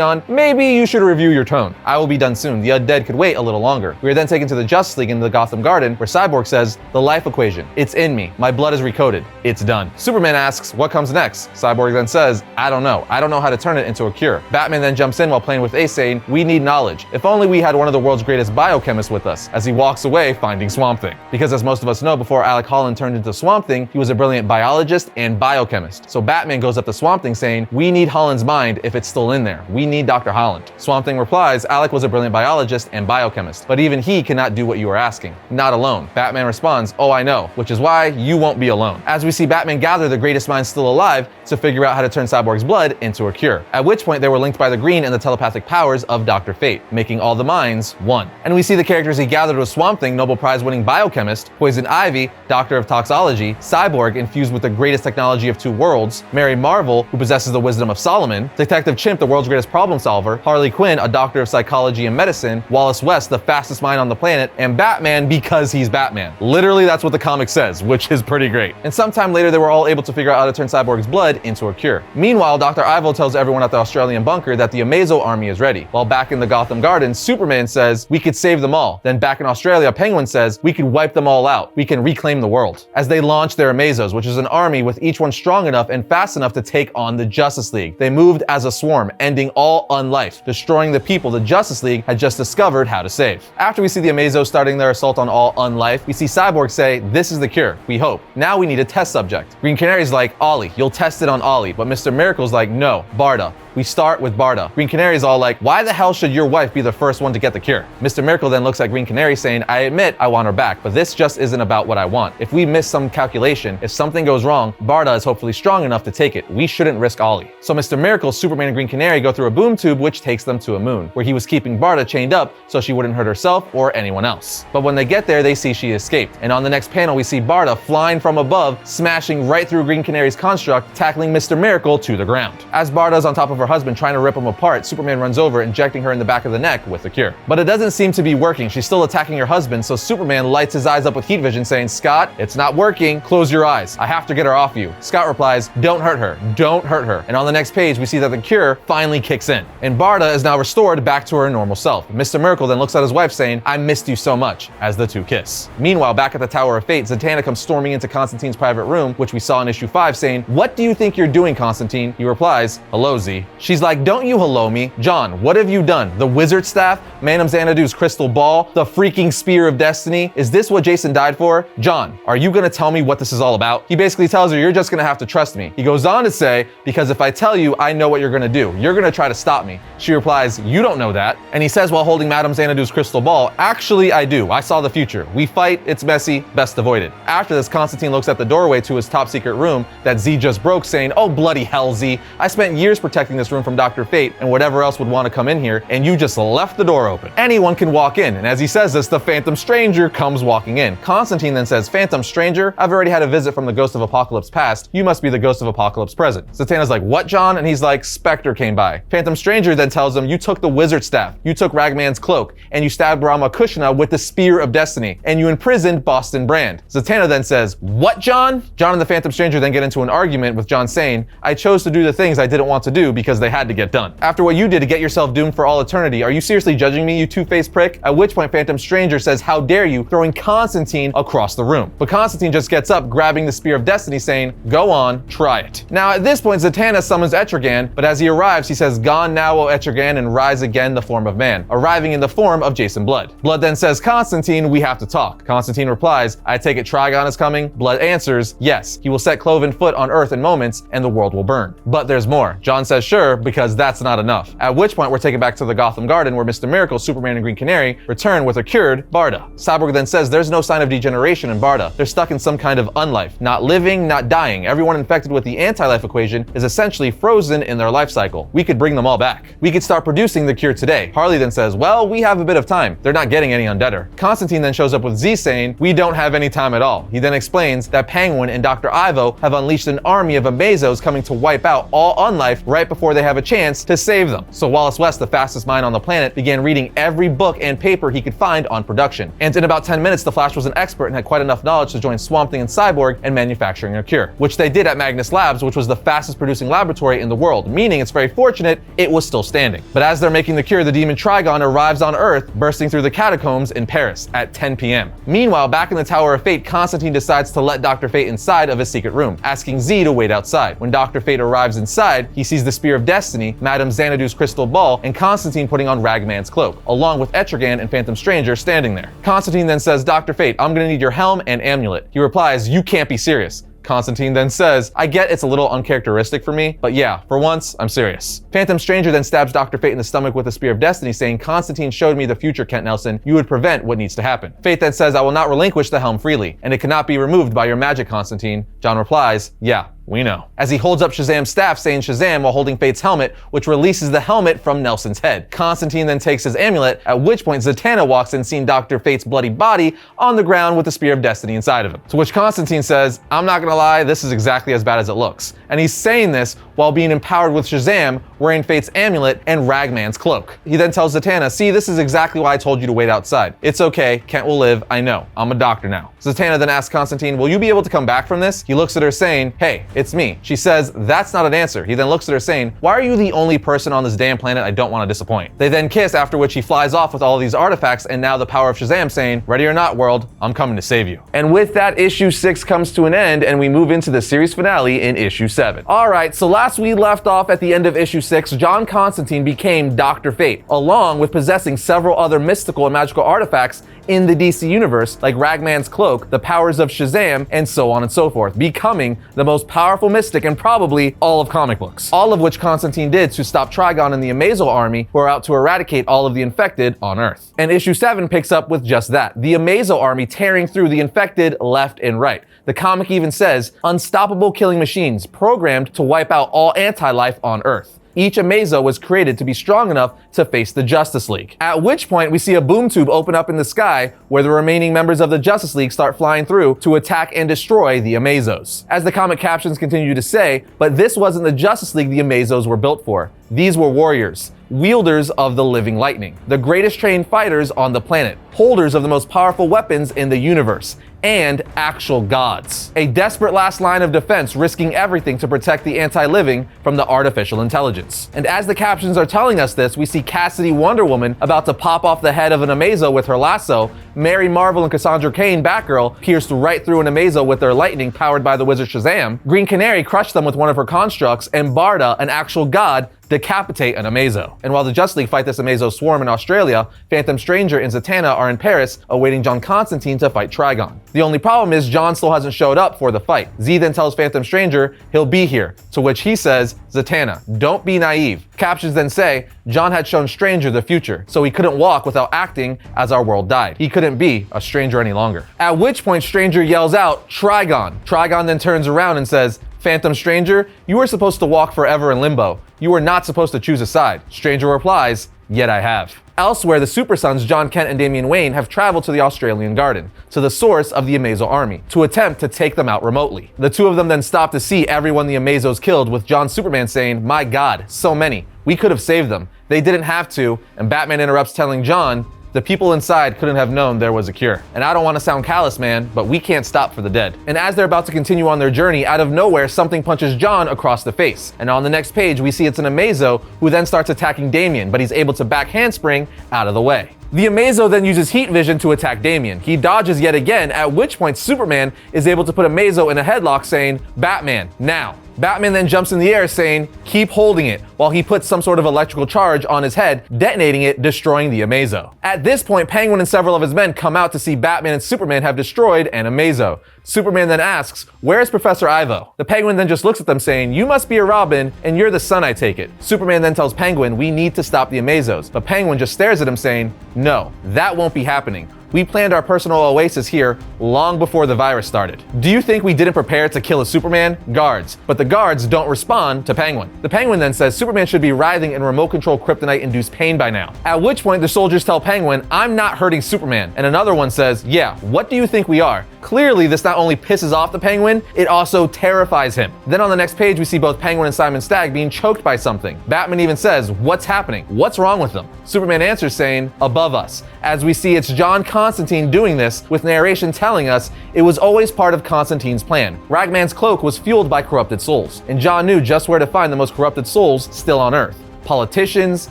on, maybe you should review your tone. I will be done soon. The undead could wait a little longer. We are then taken to the Justice League in the Gotham Garden where Cyborg says, the life equation, it's in me. My blood is recoded. It's done. Superman asks, what comes next? Cyborg then says, I don't know. I don't know how to turn it into a cure. Batman then jumps in while playing with Ace saying, we need knowledge. If only we had one of the world's greatest biochemists with us, as he walks away finding Swamp Thing. Because as most of us know, before Alec Holland turned into Swamp Thing, he was a brilliant biologist and biochemist. So Batman goes up to Swamp Thing saying, we need Holland's mind if it's still in there. We need Dr. Holland. Swamp Thing replies, Alec was a brilliant biologist and biochemist, but even he cannot do what you are asking. Not alone. Batman responds, oh, I know, which is why you won't be alone. As we see Batman gather the greatest minds still alive to figure out how to turn Cyborg's blood into a cure. At which point they were linked by the green and the telepathic powers of Dr. Fate, making all the minds one. And we see the characters he gathered with Swamp Thing, Nobel Prize winning biochemist, Poison Ivy, Doctor of Toxology, Cyborg infused with the greatest technology of two worlds, Mary Marvel, who possesses the wisdom of Solomon, Detective Chimp, the world's greatest problem solver, Harley Quinn, a doctor of psychology and medicine, Wallace West, the fastest mind on the planet, and Batman because he's Batman. Literally, that's what the comic says, which is pretty great. And sometime later, they were all able to figure out how to turn Cyborg's blood into a cure. Meanwhile, Dr. Ivo tells everyone at the Australian bunker that the Amazo army is ready. While back in the Gotham Garden, Superman says, we could save them all. Then back in Australia, Penguin says, we could wipe them all out. We can reclaim the world. As they launch their Amazos, which is an army with each one strong enough and fast enough to take on the Justice League. They moved as a swarm, ending all unlife, destroying the people the Justice League had just discovered how to save. After we see the Amazo starting their assault on all unlife, we see Cyborg say, this is the cure, we hope. Now we need a test subject. Green Canary's like, Ollie, you'll test it on Ollie, but Mr. Miracle's like, no, Barda. We start with Barda. Green Canary's all like, why the hell should your wife be the first one to get the cure? Mr. Miracle then looks at Green Canary saying, I admit I want her back, but this just isn't about what I want. If we miss some calculation, if something goes wrong, Barda is hopefully strong enough to take it. We shouldn't risk Ollie. So Mr. Miracle, Superman, and Green Canary go through a boom tube which takes them to a moon, where he was keeping Barda chained up so she wouldn't hurt herself or anyone else. But when they get there, they see she escaped. And on the next panel, we see Barda flying from above, smashing right through Green Canary's construct, tackling Mr. Miracle to the ground. As Barda's on top of her husband trying to rip him apart, Superman runs over, injecting her in the back of the neck with the cure. But it doesn't seem to be working. She's still attacking her husband, so Superman lights his eyes up with heat vision saying, Scott, it's not working. Close your eyes. I have to get her off you. Scott replies, don't hurt her. Don't hurt her. And on the next page, we see that the cure finally kicks in. And Barda is now restored back to her normal self. Mr. Miracle then looks at his wife saying, I missed you so much, as the two kiss. Meanwhile, back at the Tower of Fate, Zatanna comes storming into Constantine's private room, which we saw in issue 5, saying, what do you think you're doing, Constantine? He replies, hello, Z. She's like, don't you hello me. John, what have you done? The wizard staff? Madame Xanadu's crystal ball? The freaking spear of destiny? Is this what Jason died for? John, are you gonna tell me what this is all about? He basically tells her, you're just gonna have to trust me. He goes on to say, because if I tell you, I know what you're gonna do. You're gonna try to stop me. She replies, you don't know that. And he says while holding Madame Xanadu's crystal ball, actually I do. I saw the future. We fight, it's messy, best avoid it. After this, Constantine looks at the doorway to his top secret room that Z just broke, saying, oh bloody hell, Z. I spent years protecting this room from Dr. Fate and whatever else would want to come in here, and you just left the door open. Anyone can walk in, and as he says this, the Phantom Stranger comes walking in. Constantine then says, Phantom Stranger, I've already had a visit from the Ghost of Apocalypse Past. You must be the Ghost of Apocalypse Present. Zatanna's like, what, John? And he's like, Spectre came by. Phantom Stranger then tells him, you took the wizard staff, you took Ragman's cloak, and you stabbed Ramakushna with the Spear of Destiny, and you imprisoned Boston Brand. Zatanna then says, what, John? John and the Phantom Stranger then get into an argument with John saying, I chose to do the things I didn't want to do because because they had to get done. After what you did to get yourself doomed for all eternity, are you seriously judging me, you two-faced prick? At which point Phantom Stranger says, how dare you, throwing Constantine across the room. But Constantine just gets up, grabbing the Spear of Destiny, saying, go on, try it. Now at this point, Zatanna summons Etrigan, but as he arrives, he says, gone now, O Etrigan, and rise again the form of man, arriving in the form of Jason Blood. Blood then says, Constantine, we have to talk. Constantine replies, I take it Trigon is coming? Blood answers, yes, he will set cloven foot on Earth in moments, and the world will burn. But there's more. John says sure, because that's not enough. At which point we're taken back to the Gotham Garden, where Mr. Miracle, Superman, and Green Canary return with a cured Barda. Cyborg then says there's no sign of degeneration in Barda. They're stuck in some kind of unlife. Not living, not dying. Everyone infected with the anti-life equation is essentially frozen in their life cycle. We could bring them all back. We could start producing the cure today. Harley then says, well, we have a bit of time. They're not getting any undeader. Constantine then shows up with Z saying, we don't have any time at all. He then explains that Penguin and Dr. Ivo have unleashed an army of Amazos coming to wipe out all unlife right before they have a chance to save them. So Wallace West, the fastest mind on the planet, began reading every book and paper he could find on production. And in about 10 minutes, the Flash was an expert and had quite enough knowledge to join Swamp Thing and Cyborg in manufacturing a cure, which they did at Magnus Labs, which was the fastest producing laboratory in the world, meaning it's very fortunate it was still standing. But as they're making the cure, the demon Trigon arrives on Earth, bursting through the catacombs in Paris at 10 p.m. Meanwhile, back in the Tower of Fate, Constantine decides to let Dr. Fate inside of his secret room, asking Z to wait outside. When Dr. Fate arrives inside, he sees the Spear of Destiny, Madame Xanadu's crystal ball, and Constantine putting on Ragman's cloak, along with Etrigan and Phantom Stranger standing there. Constantine then says, Dr. Fate, I'm gonna need your helm and amulet. He replies, you can't be serious. Constantine then says, I get it's a little uncharacteristic for me, but yeah, for once, I'm serious. Phantom Stranger then stabs Dr. Fate in the stomach with the Spear of Destiny, saying, Constantine showed me the future, Kent Nelson. You would prevent what needs to happen. Fate then says, I will not relinquish the helm freely, and it cannot be removed by your magic, Constantine. John replies, yeah, we know. As he holds up Shazam's staff, saying Shazam while holding Fate's helmet, which releases the helmet from Nelson's head. Constantine then takes his amulet, at which point Zatanna walks in, seeing Dr. Fate's bloody body on the ground with the Spear of Destiny inside of him. To which Constantine says, I'm not gonna lie, this is exactly as bad as it looks. And he's saying this while being empowered with Shazam, wearing Fate's amulet and Ragman's cloak. He then tells Zatanna, see, this is exactly why I told you to wait outside. It's okay, Kent will live, I know, I'm a doctor now. Zatanna then asks Constantine, will you be able to come back from this? He looks at her saying, hey, it's me. She says, that's not an answer. He then looks at her saying, why are you the only person on this damn planet I don't want to disappoint? They then kiss, after which he flies off with all of these artifacts and now the power of Shazam saying, ready or not world, I'm coming to save you. And with that, issue 6 comes to an end and we move into the series finale in issue 7. Alright, so last we left off at the end of issue 6, John Constantine became Dr. Fate, along with possessing several other mystical and magical artifacts in the DC universe, like Ragman's cloak, the powers of Shazam, and so on and so forth, becoming the most powerful mystic in probably all of comic books. All of which Constantine did to stop Trigon and the Amazo army, who are out to eradicate all of the infected on Earth. And issue 7 picks up with just that, the Amazo army tearing through the infected left and right. The comic even says, unstoppable killing machines programmed to wipe out all anti-life on Earth. Each Amazo was created to be strong enough to face the Justice League. At which point we see a boom tube open up in the sky where the remaining members of the Justice League start flying through to attack and destroy the Amazos. As the comic captions continue to say, but this wasn't the Justice League the Amazos were built for. These were warriors, wielders of the living lightning, the greatest trained fighters on the planet, holders of the most powerful weapons in the universe, and actual gods. A desperate last line of defense, risking everything to protect the anti-living from the artificial intelligence. And as the captions are telling us this, we see Cassidy Wonder Woman about to pop off the head of an Amazo with her lasso, Mary Marvel and Cassandra Cain, Batgirl, pierced right through an Amazo with their lightning powered by the wizard Shazam, Green Canary crushed them with one of her constructs, and Barda, an actual god, decapitate an Amazo. And while the Justice League fight this Amazo swarm in Australia, Phantom Stranger and Zatanna are in Paris, awaiting John Constantine to fight Trigon. The only problem is John still hasn't showed up for the fight. Z then tells Phantom Stranger he'll be here, to which he says, Zatanna, don't be naive. Captions then say, John had shown Stranger the future, so he couldn't walk without acting as our world died. He couldn't be a stranger any longer. At which point Stranger yells out, Trigon. Trigon then turns around and says, Phantom Stranger, you were supposed to walk forever in limbo. You were not supposed to choose a side. Stranger replies, yet I have. Elsewhere, the Super Sons, John Kent and Damian Wayne, have traveled to the Australian Garden, to the source of the Amazo army, to attempt to take them out remotely. The two of them then stop to see everyone the Amazos killed, with John Superman saying, my God, so many. We could have saved them. They didn't have to, and Batman interrupts telling John, The people inside couldn't have known there was a cure. And I don't want to sound callous, man, but we can't stop for the dead. And as they're about to continue on their journey, out of nowhere, something punches John across the face. And on the next page, we see it's an Amazo who then starts attacking Damian, but he's able to back handspring out of the way. The Amazo then uses heat vision to attack Damian. He dodges yet again, at which point Superman is able to put Amazo in a headlock saying, "Batman, now." Batman then jumps in the air saying, "Keep holding it," while he puts some sort of electrical charge on his head, detonating it, destroying the Amazo. At this point, Penguin and several of his men come out to see Batman and Superman have destroyed an Amazo. Superman then asks, "Where's Professor Ivo?" The Penguin then just looks at them saying, "You must be a Robin, and you're the son, I take it." Superman then tells Penguin, "We need to stop the Amazos," but Penguin just stares at him saying, "No, that won't be happening. We planned our personal oasis here long before the virus started. Do you think we didn't prepare to kill a Superman? Guards. But the guards don't respond to Penguin." The Penguin then says Superman should be writhing in remote-control kryptonite-induced pain by now. At which point the soldiers tell Penguin, "I'm not hurting Superman." And another one says, "Yeah, what do you think we are?" Clearly, this not only pisses off the Penguin, it also terrifies him. Then on the next page, we see both Penguin and Simon Stagg being choked by something. Batman even says, "What's happening? What's wrong with them?" Superman answers saying, "Above us." As we see, it's John Constantine doing this, with narration telling us it was always part of Constantine's plan. Ragman's cloak was fueled by corrupted souls, and John knew just where to find the most corrupted souls still on Earth. Politicians,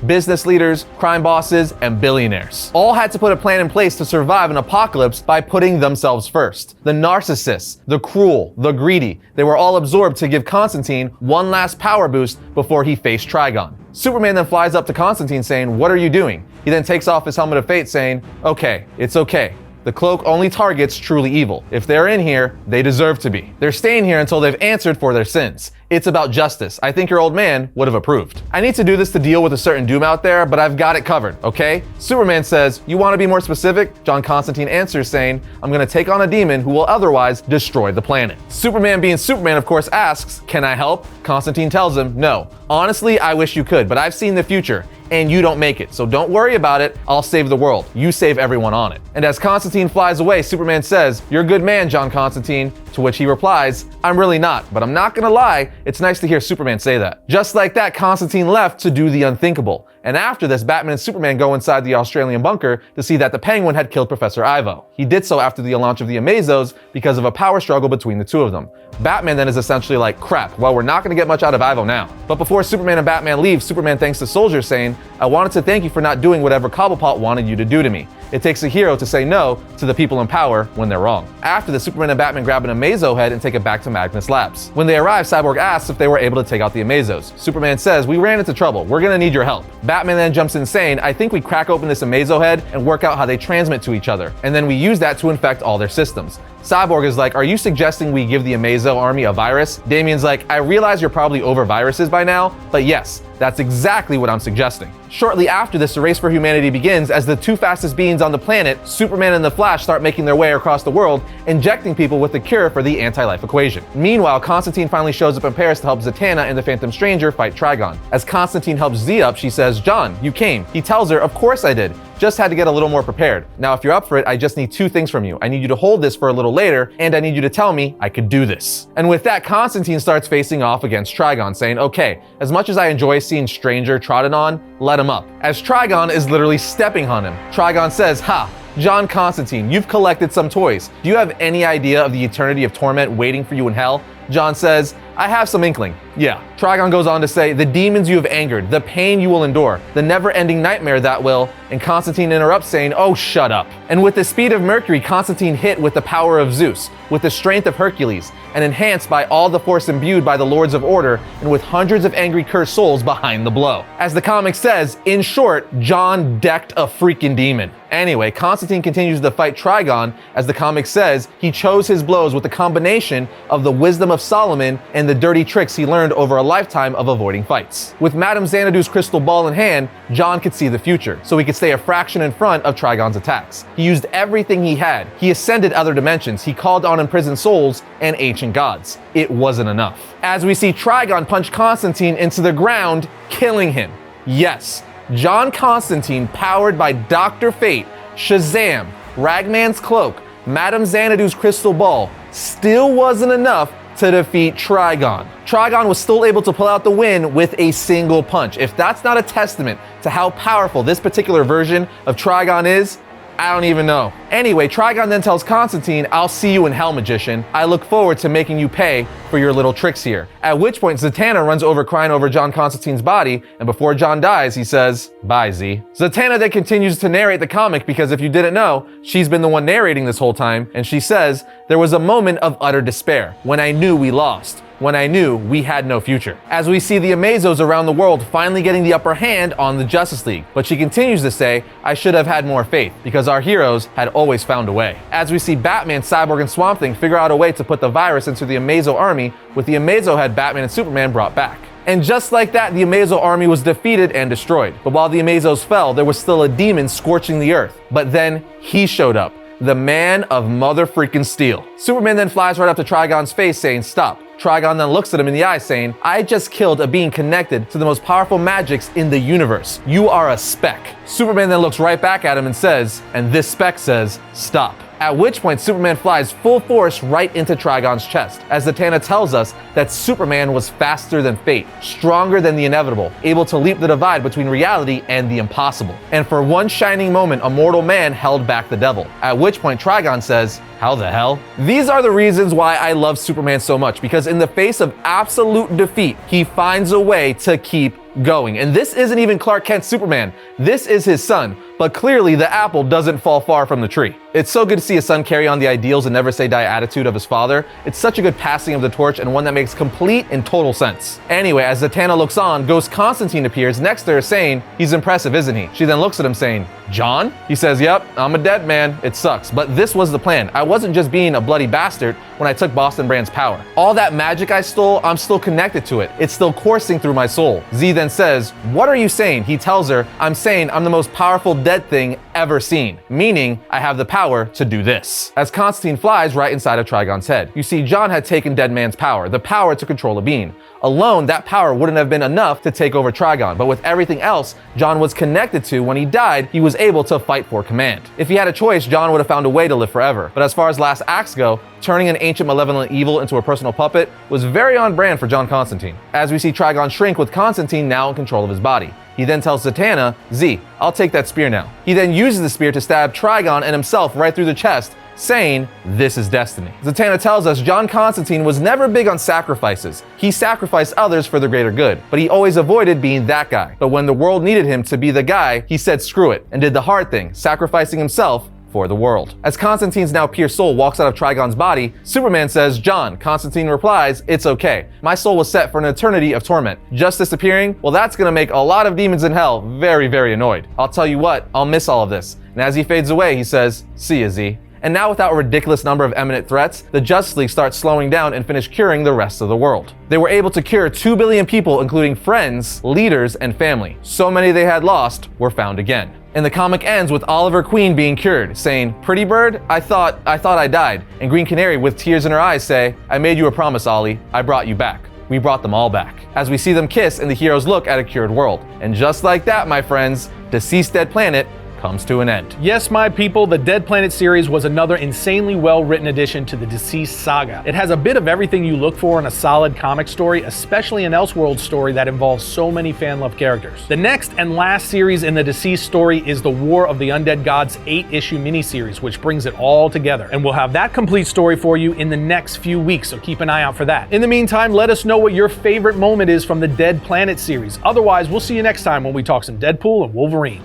business leaders, crime bosses, and billionaires all had to put a plan in place to survive an apocalypse by putting themselves first. The narcissists, the cruel, the greedy, they were all absorbed to give Constantine one last power boost before he faced Trigon. Superman then flies up to Constantine saying, "What are you doing?" He then takes off his helmet of fate saying, "Okay, it's okay. The cloak only targets truly evil. If they're in here, they deserve to be. They're staying here until they've answered for their sins. It's about justice. I think your old man would have approved. I need to do this to deal with a certain doom out there, but I've got it covered, okay?" Superman says, "You want to be more specific?" John Constantine answers saying, "I'm going to take on a demon who will otherwise destroy the planet." Superman, being Superman, of course, asks, "Can I help?" Constantine tells him, "No. Honestly, I wish you could, but I've seen the future, and you don't make it. So don't worry about it. I'll save the world. You save everyone on it." And as Constantine flies away, Superman says, "You're a good man, John Constantine." To which he replies, "I'm really not, but I'm not gonna lie, it's nice to hear Superman say that." Just like that, Constantine left to do the unthinkable. And after this, Batman and Superman go inside the Australian bunker to see that the Penguin had killed Professor Ivo. He did so after the launch of the Amazos because of a power struggle between the two of them. Batman then is essentially like, "Crap, well, we're not gonna get much out of Ivo now." But before Superman and Batman leave, Superman thanks the soldiers saying, "I wanted to thank you for not doing whatever Cobblepot wanted you to do to me. It takes a hero to say no to the people in power when they're wrong." After this, Superman and Batman grab an Amazo head and take it back to Magnus Labs. When they arrive, Cyborg asks if they were able to take out the Amazos. Superman says, "We ran into trouble. We're gonna need your help." Batman then jumps in saying, "I think we crack open this Amazo head and work out how they transmit to each other. And then we use that to infect all their systems." Cyborg is like, "Are you suggesting we give the Amazo army a virus?" Damian's like, "I realize you're probably over viruses by now, but yes, that's exactly what I'm suggesting." Shortly after this, the race for humanity begins as the two fastest beings on the planet, Superman and the Flash, start making their way across the world, injecting people with the cure for the anti-life equation. Meanwhile, Constantine finally shows up in Paris to help Zatanna and the Phantom Stranger fight Trigon. As Constantine helps Z up, she says, "John, you came." He tells her, "Of course I did. Just had to get a little more prepared. Now, if you're up for it, I just need two things from you. I need you to hold this for a little later, and I need you to tell me I could do this." And with that, Constantine starts facing off against Trigon, saying, "Okay, as much as I enjoy seeing Stranger trodden on, let him up." As Trigon is literally stepping on him. Trigon says, "Ha! John Constantine, you've collected some toys. Do you have any idea of the eternity of torment waiting for you in hell?" John says, "I have some inkling." Yeah. Trigon goes on to say, "The demons you have angered, the pain you will endure, the never-ending nightmare that will," and Constantine interrupts saying, "Oh, shut up." And with the speed of Mercury, Constantine hit with the power of Zeus, with the strength of Hercules, and enhanced by all the force imbued by the Lords of Order, and with hundreds of angry cursed souls behind the blow. As the comic says, in short, John decked a freaking demon. Anyway, Constantine continues to fight Trigon. As the comic says, he chose his blows with a combination of the wisdom of Solomon and the dirty tricks he learned over a lifetime of avoiding fights. With Madame Xanadu's crystal ball in hand, John could see the future, so he could stay a fraction in front of Trigon's attacks. He used everything he had. He ascended other dimensions. He called on imprisoned souls and ancient gods. It wasn't enough. As we see Trigon punch Constantine into the ground, killing him. Yes, John Constantine, powered by Dr. Fate, Shazam, Ragman's cloak, Madame Xanadu's crystal ball, still wasn't enough to defeat Trigon. Trigon was still able to pull out the win with a single punch. If that's not a testament to how powerful this particular version of Trigon is, I don't even know. Anyway, Trigon then tells Constantine, "I'll see you in hell, magician. I look forward to making you pay for your little tricks here." At which point, Zatanna runs over crying over John Constantine's body, and before John dies, he says, "Bye, Z." Zatanna then continues to narrate the comic because if you didn't know, she's been the one narrating this whole time, and she says, "There was a moment of utter despair when I knew we lost. When I knew we had no future." As we see the Amazos around the world finally getting the upper hand on the Justice League. But she continues to say, "I should have had more faith because our heroes had always found a way." As we see Batman, Cyborg, and Swamp Thing figure out a way to put the virus into the Amazo army, with the Amazo head Batman and Superman brought back. And just like that, the Amazo army was defeated and destroyed. But while the Amazos fell, there was still a demon scorching the earth. But then he showed up. The Man of Mother Freaking Steel. Superman then flies right up to Trigon's face saying, "Stop." Trigon then looks at him in the eye saying, "I just killed a being connected to the most powerful magics in the universe. You are a speck." Superman then looks right back at him and says, and this speck says, "Stop." At which point Superman flies full force right into Trigon's chest, as Zatanna tells us that Superman was faster than fate, stronger than the inevitable, able to leap the divide between reality and the impossible. And for one shining moment, a mortal man held back the devil. At which point Trigon says, "How the hell?" These are the reasons why I love Superman so much, because in the face of absolute defeat, he finds a way to keep going. And this isn't even Clark Kent's Superman. This is his son. But clearly the apple doesn't fall far from the tree. It's so good to see a son carry on the ideals and never say die attitude of his father. It's such a good passing of the torch and one that makes complete and total sense. Anyway, as Zatanna looks on, Ghost Constantine appears next to her saying, "He's impressive, isn't he?" She then looks at him saying, "John?" He says, "Yep, I'm a dead man. It sucks. But this was the plan. I wasn't just being a bloody bastard when I took Boston Brand's power. All that magic I stole, I'm still connected to it. It's still coursing through my soul." Z then says, "What are you saying?" He tells her, "I'm saying I'm the most powerful dead thing ever seen, meaning I have the power to do this." As Constantine flies right inside of Trigon's head, you see John had taken Dead Man's power, the power to control a being. Alone, that power wouldn't have been enough to take over Trigon, but with everything else John was connected to when he died, he was able to fight for command. If he had a choice, John would have found a way to live forever. But as far as last acts go, turning an ancient malevolent evil into a personal puppet was very on brand for John Constantine. As we see Trigon shrink with Constantine now in control of his body. He then tells Zatanna, "Z, I'll take that spear now." He then uses the spear to stab Trigon and himself right through the chest, saying, "This is destiny." Zatanna tells us John Constantine was never big on sacrifices. He sacrificed others for the greater good, but he always avoided being that guy. But when the world needed him to be the guy, he said screw it and did the hard thing, sacrificing himself for the world. As Constantine's now pure soul walks out of Trigon's body, Superman says, "John." Constantine replies, "It's okay. My soul was set for an eternity of torment. Just disappearing? Well, that's gonna make a lot of demons in hell very, very annoyed. I'll tell you what, I'll miss all of this." And as he fades away, he says, "See ya, Z." And now without a ridiculous number of imminent threats, the Justice League starts slowing down and finish curing the rest of the world. They were able to cure 2 billion people, including friends, leaders, and family. So many they had lost were found again. And the comic ends with Oliver Queen being cured, saying, "Pretty bird, I thought I died." And Green Canary, with tears in her eyes, say, "I made you a promise, Ollie. I brought you back." We brought them all back. As we see them kiss and the heroes look at a cured world. And just like that, my friends, DCeased Dead Planet comes to an end. Yes, my people, the Dead Planet series was another insanely well-written addition to the DCeased saga. It has a bit of everything you look for in a solid comic story, especially an Elseworlds story that involves so many fan-loved characters. The next and last series in the DCeased story is the War of the Undead Gods 8-issue miniseries, which brings it all together. And we'll have that complete story for you in the next few weeks, so keep an eye out for that. In the meantime, let us know what your favorite moment is from the Dead Planet series. Otherwise, we'll see you next time when we talk some Deadpool and Wolverine.